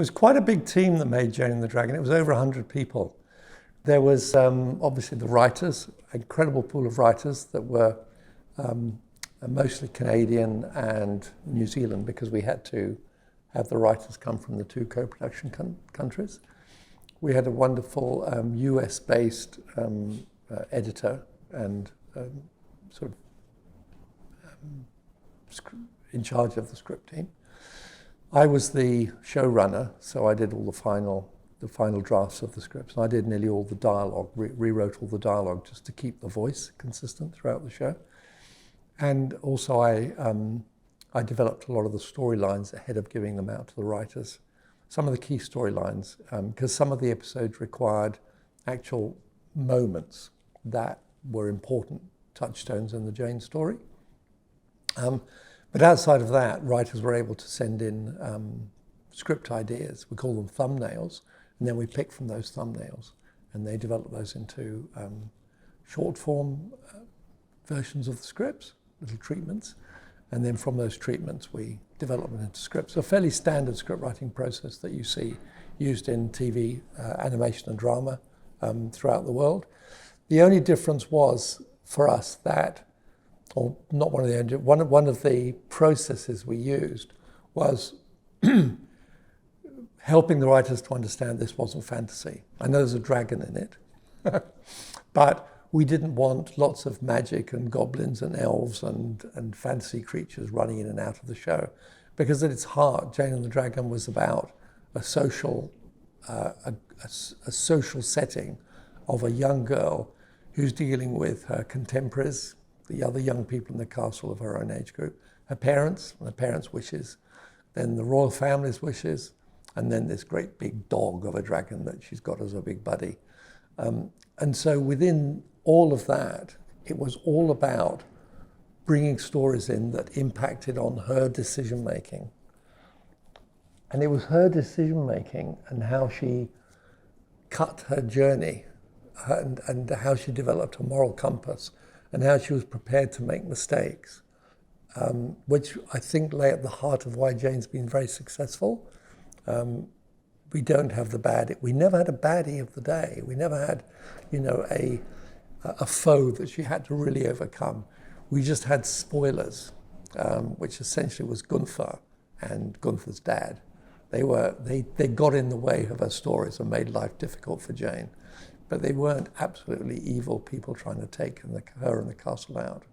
was quite a big team that made Jane and the Dragon. It was over 100 people. There was obviously the writers, an incredible pool of writers that were mostly Canadian and New Zealand, because we had to have the writers come from the two co-production countries. We had a wonderful US-based editor and sort of in charge of the script team. I was the showrunner, so I did all the final drafts of the scripts. And I did nearly all the dialogue, rewrote all the dialogue just to keep the voice consistent throughout the show. And also I developed a lot of the storylines ahead of giving them out to the writers. Some of the key storylines, because some of the episodes required actual moments that were important touchstones in the Jane story. But outside of that, writers were able to send in script ideas. We call them thumbnails, and then we pick from those thumbnails, and they develop those into short form versions of the scripts, little treatments, and then from those treatments we develop them into scripts. A fairly standard script writing process that you see used in TV, animation and drama throughout the world. The only difference was for us that, or not one of the, one of the processes we used was helping the writers to understand this wasn't fantasy. I know there's a dragon in it, but we didn't want lots of magic and goblins and elves and fantasy creatures running in and out of the show, because at its heart, Jane and the Dragon was about a social setting of a young girl who's dealing with her contemporaries, the other young people in the castle of her own age group, her parents and her parents' wishes, then the royal family's wishes, and then this great big dog of a dragon that she's got as a big buddy. And so within all of that, it was all about bringing stories in that impacted on her decision-making. And it was her decision-making and how she cut her journey and how she developed a moral compass and how she was prepared to make mistakes, which I think lay at the heart of why Jane's been very successful. We don't have the baddie. We never had a baddie of the day. We never had, a foe that she had to really overcome. We just had spoilers, which essentially was Gunther and Gunther's dad. They got in the way of her stories and made life difficult for Jane, but they weren't absolutely evil people trying to take her and the castle out.